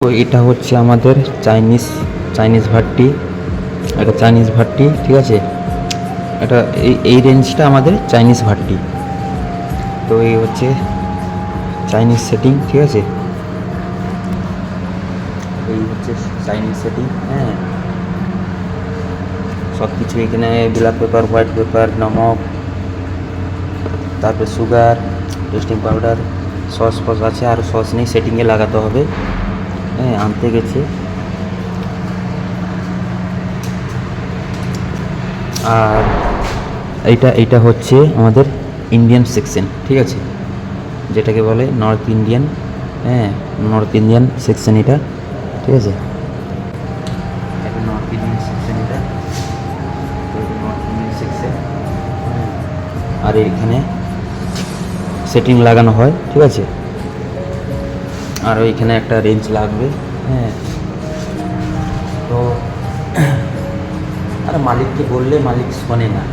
তো এটা হচ্ছে আমাদের চাইনিজ ভাট্টি, একটা চাইনিজ ভাট্টি, ঠিক আছে। এটা এই রেঞ্জটা আমাদের চাইনিজ ভাট্টি। তো এই হচ্ছে চাইনিজ সেটিং, ঠিক আছে। এই হচ্ছে চাইনিজ সেটিং, হ্যাঁ। সব কিছু এখানে ব্ল্যাক পেপার, হোয়াইট পেপার, নমক, তারপরে সুগার, টেস্টিং পাউডার, সস ফস আছে। আর সস নেই, সেটিংয়ে লাগাতে হবে, হ্যাঁ। আনতে গেছে। আর এইটা হচ্ছে আমাদের ইন্ডিয়ান সেকশন, ঠিক আছে, যেটাকে বলে নর্থ ইন্ডিয়ান, হ্যাঁ, নর্থ ইন্ডিয়ান সেকশন এটা, ঠিক আছে। এটা নর্থ ইন্ডিয়ান সেকশন, এটা নর্থ ইন্ডিয়ান সেকশন। আর এখানে সেটিং লাগানো হয়, ঠিক আছে। আর ওইখানে একটা রেঞ্জ লাগবে, হ্যাঁ। তো আর মালিককে বললে মালিক শোনে না,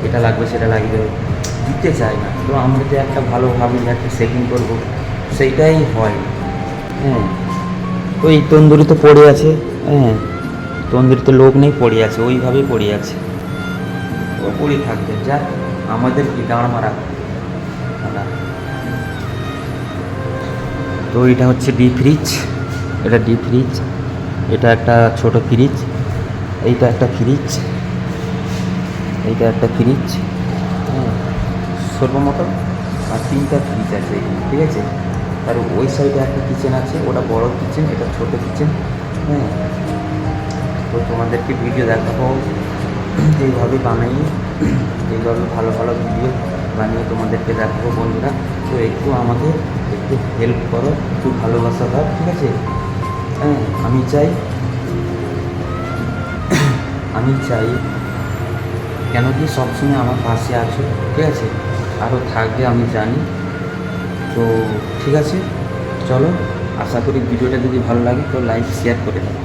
এটা লাগবে সেটা লাগবে, দিতে চায় না। তো আমরা যে একটা ভালো ভাবি একটা সেটিং করব, সেইটাই হয়, হ্যাঁ। তো এই তন্দুরি তো পড়ে আছে, হ্যাঁ, তন্দুরিতে লোক নেই, পড়ে আছে, ওইভাবেই পড়ে আছে, ও পড়ে থাকবে, যা আমাদের কি দাঁড় মারা। তো এটা হচ্ছে ডিপ ফ্রিজ, এটা ডিপ ফ্রিজ, এটা একটা ছোট ফ্রিজ, এইটা একটা ফ্রিজ, এইটা একটা ফ্রিজ, হ্যাঁ, ছোটো মতো। আর 3টা ফ্রিজ আছে এখানে, ঠিক আছে। আর ওই সাইডে একটা কিচেন আছে, ওটা বড় কিচেন, এটা ছোট কিচেন, হ্যাঁ। তো তোমাদেরকে ভিডিও দেখাবো এইভাবে বানাই, এইভাবে ভালো ভালো ভিডিও বানিয়ে তোমাদেরকে দেখাবো বন্ধুরা। তো একটু আমাকে একটু হেল্প করো, একটু ভালোবাসা দাও, ঠিক আছে, হ্যাঁ। আমি চাই কেন কি সবসময় আমার পাশে আছো, ঠিক আছে, আরও থাকবে আমি জানি। তো ঠিক আছে, চলো, আশা করি ভিডিওটা যদি ভালো লাগে তো লাইক শেয়ার করে দাও।